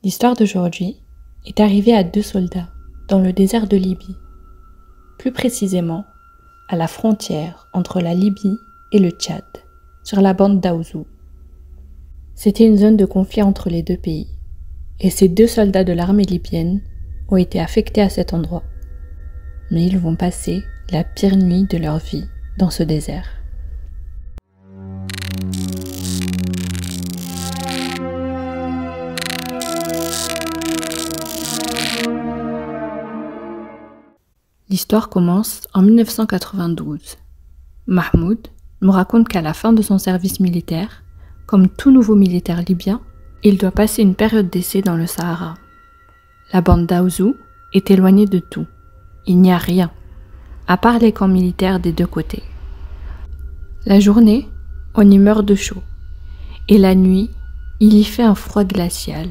L'histoire d'aujourd'hui est arrivée à 2 soldats dans le désert de Libye, plus précisément à la frontière entre la Libye et le Tchad, sur la bande d'Aouzou. C'était une zone de conflit entre les deux pays, et ces 2 soldats de l'armée libyenne ont été affectés à cet endroit. Mais ils vont passer la pire nuit de leur vie dans ce désert. L'histoire commence en 1992. Mahmoud nous raconte qu'à la fin de son service militaire, comme tout nouveau militaire libyen, il doit passer une période d'essai dans le Sahara. La bande d'Aouzou est éloignée de tout. Il n'y a rien, à part les camps militaires des 2 côtés. La journée, on y meurt de chaud. Et la nuit, il y fait un froid glacial.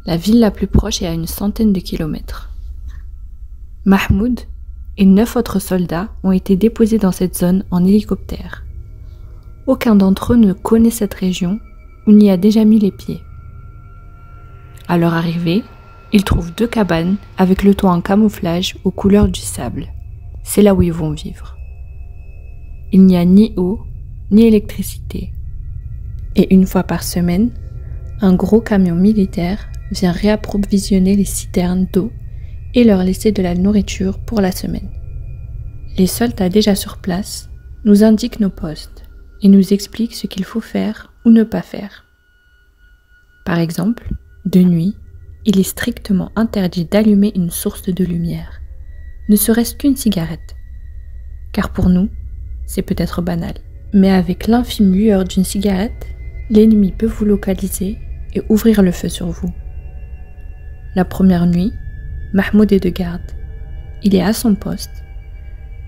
La ville la plus proche est à une centaine de kilomètres. Mahmoud et 9 autres soldats ont été déposés dans cette zone en hélicoptère. Aucun d'entre eux ne connaît cette région ou n'y a déjà mis les pieds. À leur arrivée, ils trouvent 2 cabanes avec le toit en camouflage aux couleurs du sable. C'est là où ils vont vivre. Il n'y a ni eau, ni électricité. Et une fois par semaine, un gros camion militaire vient réapprovisionner les citernes d'eau et leur laisser de la nourriture pour la semaine. Les soldats déjà sur place nous indiquent nos postes et nous expliquent ce qu'il faut faire ou ne pas faire. Par exemple, de nuit, il est strictement interdit d'allumer une source de lumière, ne serait-ce qu'une cigarette. Car pour nous, c'est peut-être banal, mais avec l'infime lueur d'une cigarette, l'ennemi peut vous localiser et ouvrir le feu sur vous. La première nuit, Mahmoud est de garde. Il est à son poste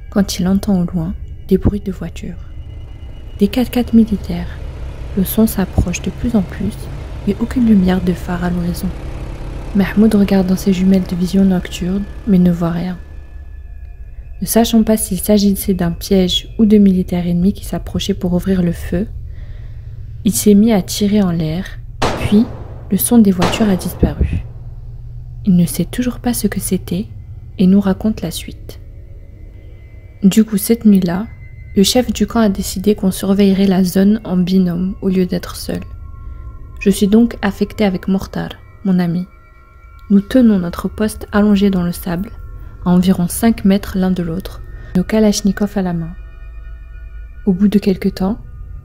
quand il entend au loin des bruits de voitures. Des 4x4 militaires. Le son s'approche de plus en plus, mais aucune lumière de phare à l'horizon. Mahmoud regarde dans ses jumelles de vision nocturne, mais ne voit rien. Ne sachant pas s'il s'agissait d'un piège ou de militaires ennemis qui s'approchaient pour ouvrir le feu, il s'est mis à tirer en l'air, puis le son des voitures a disparu. Il ne sait toujours pas ce que c'était et nous raconte la suite. Du coup, cette nuit-là, le chef du camp a décidé qu'on surveillerait la zone en binôme au lieu d'être seul. Je suis donc affectée avec Mortar, mon ami. Nous tenons notre poste allongé dans le sable, à environ 5 mètres l'un de l'autre, nos kalachnikovs à la main. Au bout de quelque temps,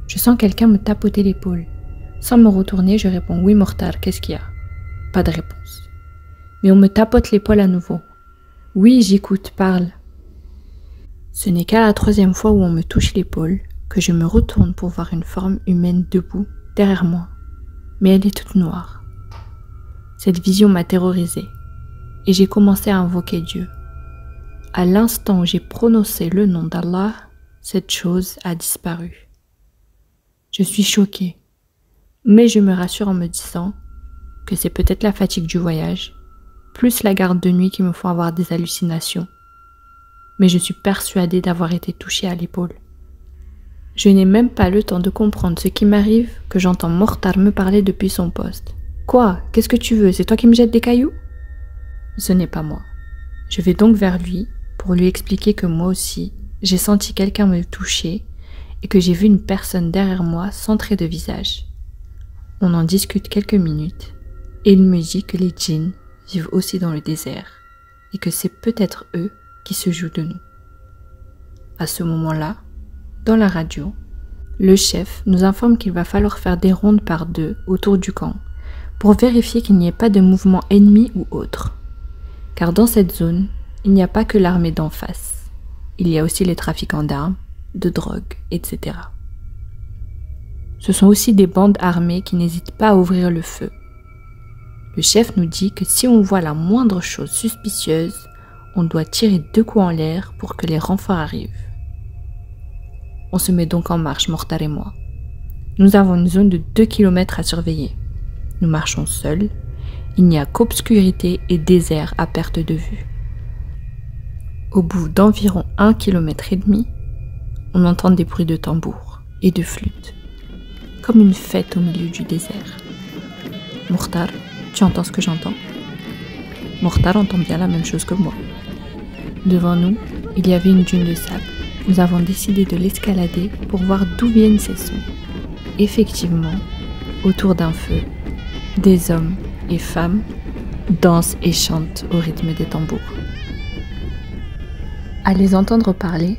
je sens quelqu'un me tapoter l'épaule. Sans me retourner, je réponds « Oui, Mortar, qu'est-ce qu'il y a ?» Pas de réponse. Mais on me tapote l'épaule à nouveau. « Oui, j'écoute, parle. » Ce n'est qu'à la 3e fois où on me touche l'épaule que je me retourne pour voir une forme humaine debout derrière moi. Mais elle est toute noire. Cette vision m'a terrorisée et j'ai commencé à invoquer Dieu. À l'instant où j'ai prononcé le nom d'Allah, cette chose a disparu. Je suis choquée, mais je me rassure en me disant que c'est peut-être la fatigue du voyage, plus la garde de nuit qui me font avoir des hallucinations. Mais je suis persuadée d'avoir été touchée à l'épaule. Je n'ai même pas le temps de comprendre ce qui m'arrive que j'entends Mortar me parler depuis son poste. « Quoi? Qu'est-ce que tu veux? C'est toi qui me jettes des cailloux ?» Ce n'est pas moi. Je vais donc vers lui pour lui expliquer que moi aussi, j'ai senti quelqu'un me toucher et que j'ai vu une personne derrière moi sans trait de visage. On en discute quelques minutes et il me dit que les djinns vivent aussi dans le désert et que c'est peut-être eux qui se jouent de nous. À ce moment-là, dans la radio, le chef nous informe qu'il va falloir faire des rondes par 2 autour du camp pour vérifier qu'il n'y ait pas de mouvement ennemi ou autre. Car dans cette zone, il n'y a pas que l'armée d'en face. Il y a aussi les trafiquants d'armes, de drogue, etc. Ce sont aussi des bandes armées qui n'hésitent pas à ouvrir le feu. Le chef nous dit que si on voit la moindre chose suspicieuse, on doit tirer 2 coups en l'air pour que les renforts arrivent. On se met donc en marche, Mortar et moi. Nous avons une zone de 2 km à surveiller. Nous marchons seuls. Il n'y a qu'obscurité et désert à perte de vue. Au bout d'environ 1,5 km, on entend des bruits de tambours et de flûtes, comme une fête au milieu du désert. Mortar Tu entends ce que j'entends? Mortar entend bien la même chose que moi. Devant nous, il y avait une dune de sable. Nous avons décidé de l'escalader pour voir d'où viennent ces sons. Effectivement, autour d'un feu, des hommes et femmes dansent et chantent au rythme des tambours. À les entendre parler,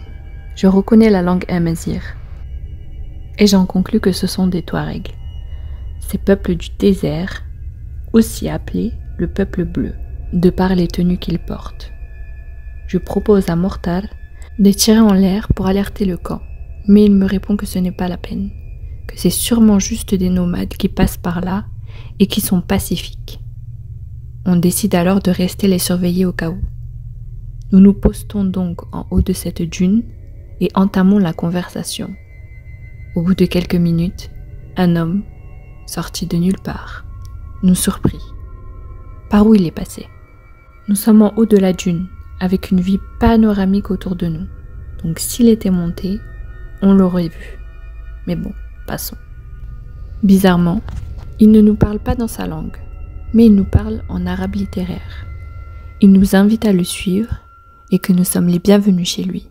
je reconnais la langue amazigh et j'en conclus que ce sont des Touaregs, ces peuples du désert, aussi appelés le peuple bleu, de par les tenues qu'ils portent. Je propose à Mortar de tirer en l'air pour alerter le camp, mais il me répond que ce n'est pas la peine, que c'est sûrement juste des nomades qui passent par là et qui sont pacifiques. On décide alors de rester les surveiller au cas où. Nous nous postons donc en haut de cette dune et entamons la conversation. Au bout de quelques minutes, un homme, sorti de nulle part, nous surprit. Par où il est passé? Nous sommes en haut de la dune, avec une vue panoramique autour de nous. Donc s'il était monté, on l'aurait vu. Mais bon, passons. Bizarrement, il ne nous parle pas dans sa langue, mais il nous parle en arabe littéraire. Il nous invite à le suivre et que nous sommes les bienvenus chez lui.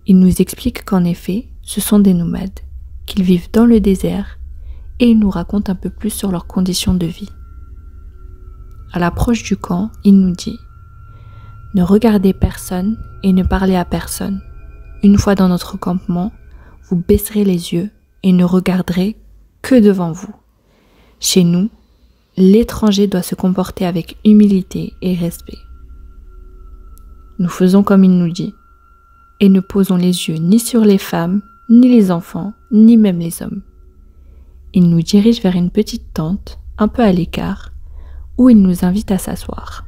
Il nous explique qu'en effet, ce sont des nomades, qu'ils vivent dans le désert, et il nous raconte un peu plus sur leurs conditions de vie. À l'approche du camp, il nous dit « Ne regardez personne et ne parlez à personne. Une fois dans notre campement, vous baisserez les yeux et ne regarderez que devant vous. Chez nous, l'étranger doit se comporter avec humilité et respect. Nous faisons comme il nous dit, et ne posons les yeux ni sur les femmes, ni les enfants, ni même les hommes. » Il nous dirige vers une petite tente, un peu à l'écart, où il nous invite à s'asseoir.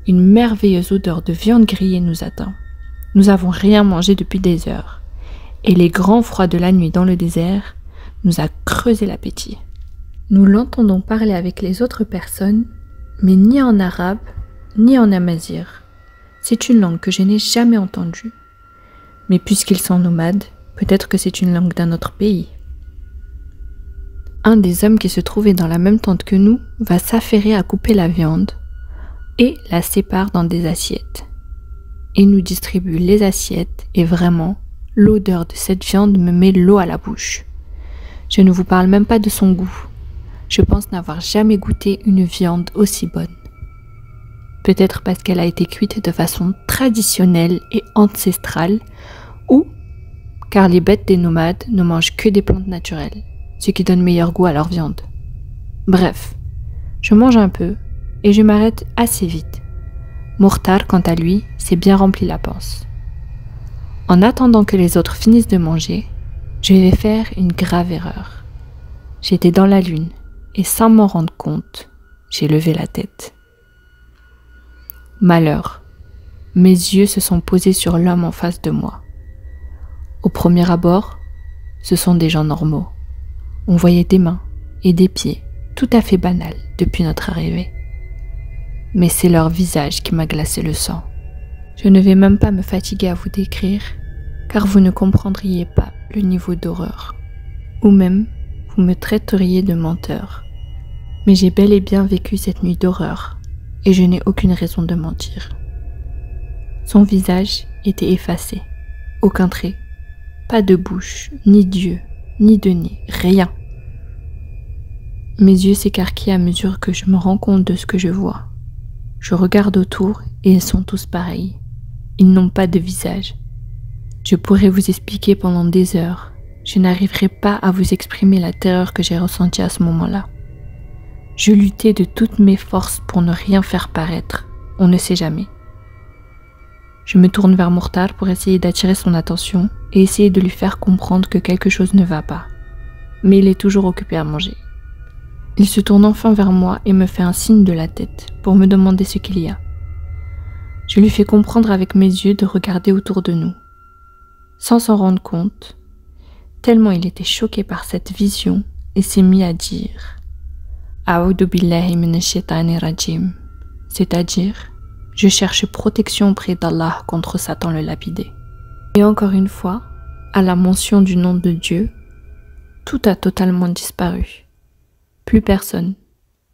Une merveilleuse odeur de viande grillée nous atteint. Nous n'avons rien mangé depuis des heures, et les grands froids de la nuit dans le désert nous a creusé l'appétit. Nous l'entendons parler avec les autres personnes, mais ni en arabe, ni en amazigh. C'est une langue que je n'ai jamais entendue. Mais puisqu'ils sont nomades, peut-être que c'est une langue d'un autre pays. Un des hommes qui se trouvait dans la même tente que nous va s'affairer à couper la viande et la sépare dans des assiettes. Il nous distribue les assiettes et vraiment, l'odeur de cette viande me met l'eau à la bouche. Je ne vous parle même pas de son goût. Je pense n'avoir jamais goûté une viande aussi bonne. Peut-être parce qu'elle a été cuite de façon traditionnelle et ancestrale, ou car les bêtes des nomades ne mangent que des plantes naturelles, ce qui donne meilleur goût à leur viande. Bref, je mange un peu et je m'arrête assez vite. Mortar, quant à lui, s'est bien rempli la panse. En attendant que les autres finissent de manger, je vais faire une grave erreur. J'étais dans la lune et sans m'en rendre compte, j'ai levé la tête. Malheur, mes yeux se sont posés sur l'homme en face de moi. Au premier abord, ce sont des gens normaux. On voyait des mains et des pieds, tout à fait banals depuis notre arrivée. Mais c'est leur visage qui m'a glacé le sang. Je ne vais même pas me fatiguer à vous décrire, car vous ne comprendriez pas le niveau d'horreur. Ou même, vous me traiteriez de menteur. Mais j'ai bel et bien vécu cette nuit d'horreur, et je n'ai aucune raison de mentir. Son visage était effacé, aucun trait, pas de bouche, ni d'yeux, ni de nez, rien. Mes yeux s'écarquillent à mesure que je me rends compte de ce que je vois. Je regarde autour et ils sont tous pareils. Ils n'ont pas de visage. Je pourrais vous expliquer pendant des heures. Je n'arriverai pas à vous exprimer la terreur que j'ai ressentie à ce moment-là. Je luttais de toutes mes forces pour ne rien faire paraître. On ne sait jamais. Je me tourne vers Mortar pour essayer d'attirer son attention et essayer de lui faire comprendre que quelque chose ne va pas. Mais il est toujours occupé à manger. Il se tourne enfin vers moi et me fait un signe de la tête pour me demander ce qu'il y a. Je lui fais comprendre avec mes yeux de regarder autour de nous. Sans s'en rendre compte, tellement il était choqué par cette vision et s'est mis à dire « A'oudou billahi minash shaitani rajim », c'est-à-dire « Je cherche protection auprès d'Allah contre Satan le lapidé ». Et encore une fois, à la mention du nom de Dieu, tout a totalement disparu. Plus personne,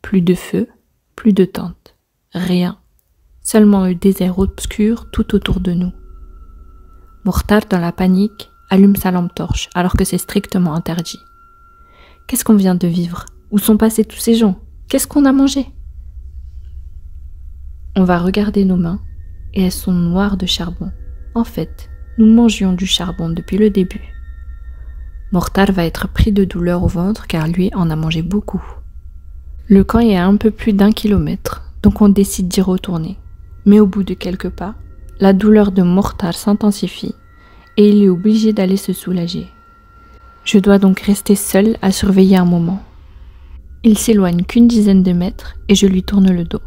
Plus de feu, plus de tente, rien. Seulement un désert obscur tout autour de nous. Mokhtar, dans la panique, allume sa lampe torche alors que c'est strictement interdit. Qu'est-ce qu'on vient de vivre? Où sont passés tous ces gens? Qu'est-ce qu'on a mangé? On va regarder nos mains et elles sont noires de charbon. En fait, nous mangions du charbon depuis le début. Mokhtar va être pris de douleur au ventre car lui en a mangé beaucoup. Le camp est à un peu plus d'1 kilomètre, donc on décide d'y retourner. Mais au bout de quelques pas, la douleur de Mokhtar s'intensifie et il est obligé d'aller se soulager. Je dois donc rester seule à surveiller un moment. Il s'éloigne qu'une dizaine de mètres et je lui tourne le dos.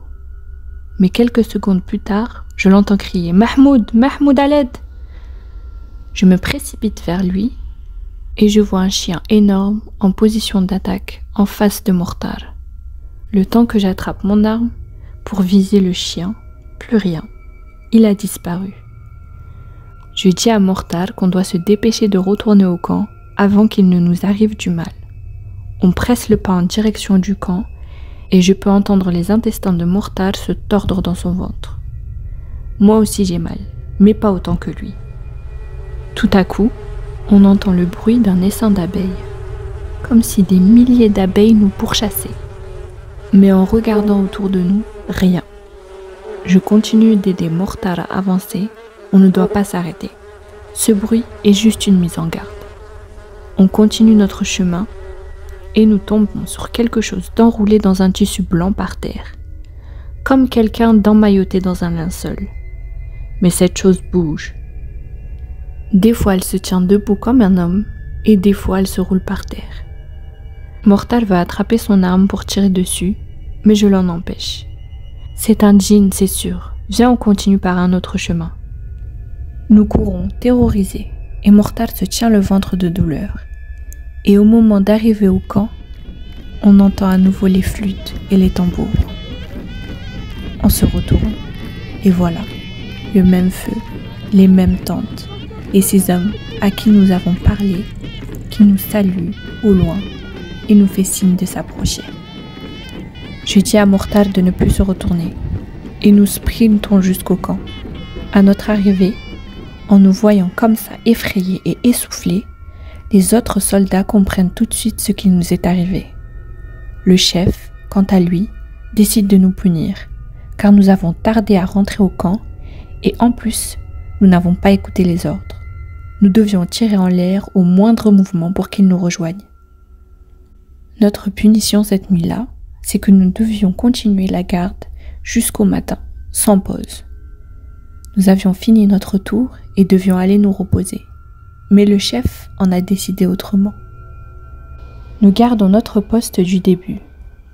Mais quelques secondes plus tard, je l'entends crier « Mahmoud, Mahmoud à l'aide !» Je me précipite vers lui et je vois un chien énorme en position d'attaque en face de Mokhtar. Le temps que j'attrape mon arme pour viser le chien, plus rien. Il a disparu. Je dis à Mokhtar qu'on doit se dépêcher de retourner au camp avant qu'il ne nous arrive du mal. On presse le pas en direction du camp et je peux entendre les intestins de Mokhtar se tordre dans son ventre. Moi aussi j'ai mal, mais pas autant que lui. Tout à coup, on entend le bruit d'un essaim d'abeilles, comme si des milliers d'abeilles nous pourchassaient. Mais en regardant autour de nous, rien. Je continue d'aider Mokhtar à avancer, on ne doit pas s'arrêter. Ce bruit est juste une mise en garde. On continue notre chemin et nous tombons sur quelque chose d'enroulé dans un tissu blanc par terre, comme quelqu'un d'emmailloté dans un linceul. Mais cette chose bouge. Des fois elle se tient debout comme un homme et des fois elle se roule par terre. Mokhtar va attraper son arme pour tirer dessus, mais je l'en empêche. C'est un djinn, c'est sûr. Viens, on continue par un autre chemin. Nous courons, terrorisés, et Mokhtar se tient le ventre de douleur. Et au moment d'arriver au camp, on entend à nouveau les flûtes et les tambours. On se retourne, et voilà, le même feu, les mêmes tentes, et ces hommes à qui nous avons parlé, qui nous saluent au loin et nous fait signe de s'approcher. Je dis à Mokhtar de ne plus se retourner, et nous sprintons jusqu'au camp. À notre arrivée, en nous voyant comme ça effrayés et essoufflés, les autres soldats comprennent tout de suite ce qui nous est arrivé. Le chef, quant à lui, décide de nous punir, car nous avons tardé à rentrer au camp, et en plus, nous n'avons pas écouté les ordres. Nous devions tirer en l'air au moindre mouvement pour qu'ils nous rejoignent. Notre punition cette nuit-là, c'est que nous devions continuer la garde jusqu'au matin, sans pause. Nous avions fini notre tour et devions aller nous reposer. Mais le chef en a décidé autrement. Nous gardons notre poste du début,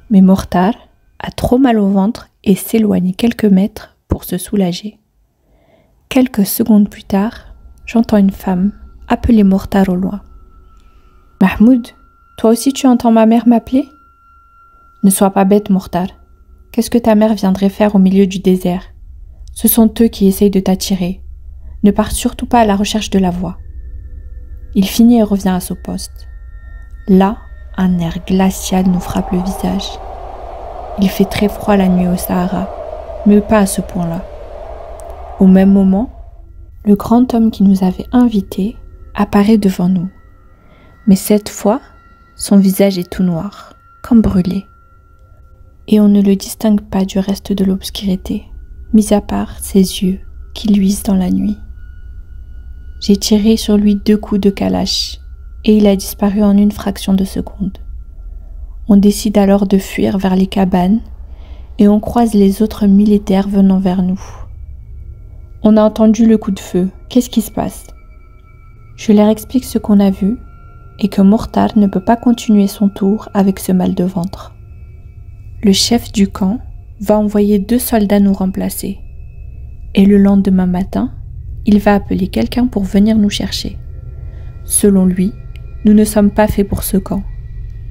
mais Mokhtar a trop mal au ventre et s'éloigne quelques mètres pour se soulager. Quelques secondes plus tard, j'entends une femme appeler Mokhtar au loin. « Mahmoud, toi aussi tu entends ma mère m'appeler ? Ne sois pas bête, Mokhtar. Qu'est-ce que ta mère viendrait faire au milieu du désert ? Ce sont eux qui essayent de t'attirer. Ne pars surtout pas à la recherche de la voix. » Il finit et revient à son poste. Là, un air glacial nous frappe le visage. Il fait très froid la nuit au Sahara, mais pas à ce point-là. Au même moment, le grand homme qui nous avait invités apparaît devant nous. Mais cette fois, son visage est tout noir, comme brûlé. Et on ne le distingue pas du reste de l'obscurité, mis à part ses yeux qui luisent dans la nuit. J'ai tiré sur lui 2 coups de kalash et il a disparu en une fraction de seconde. On décide alors de fuir vers les cabanes et on croise les autres militaires venant vers nous. On a entendu le coup de feu. Qu'est-ce qui se passe? Je leur explique ce qu'on a vu et que Mokhtar ne peut pas continuer son tour avec ce mal de ventre. Le chef du camp va envoyer 2 soldats nous remplacer. Et le lendemain matin, il va appeler quelqu'un pour venir nous chercher. Selon lui, nous ne sommes pas faits pour ce camp.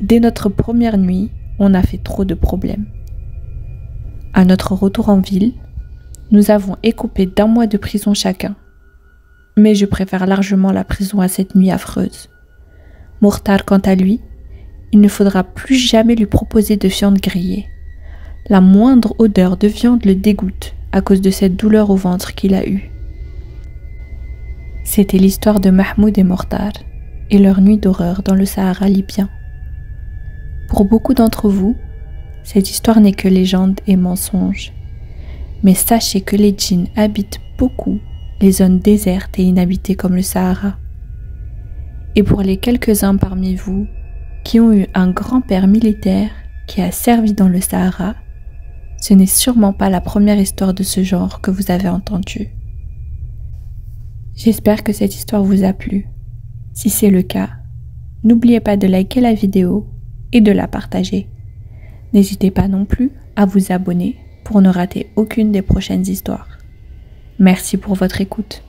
Dès notre première nuit, on a fait trop de problèmes. À notre retour en ville, nous avons écopé d'1 mois de prison chacun. Mais je préfère largement la prison à cette nuit affreuse. Mokhtar, quant à lui, il ne faudra plus jamais lui proposer de viande grillée. La moindre odeur de viande le dégoûte à cause de cette douleur au ventre qu'il a eue. C'était l'histoire de Mahmoud et Mortar et leur nuit d'horreur dans le Sahara libyen. Pour beaucoup d'entre vous, cette histoire n'est que légende et mensonge. Mais sachez que les djinns habitent beaucoup les zones désertes et inhabitées comme le Sahara. Et pour les quelques-uns parmi vous qui ont eu un grand-père militaire qui a servi dans le Sahara, ce n'est sûrement pas la première histoire de ce genre que vous avez entendue. J'espère que cette histoire vous a plu. Si c'est le cas, n'oubliez pas de liker la vidéo et de la partager. N'hésitez pas non plus à vous abonner pour ne rater aucune des prochaines histoires. Merci pour votre écoute.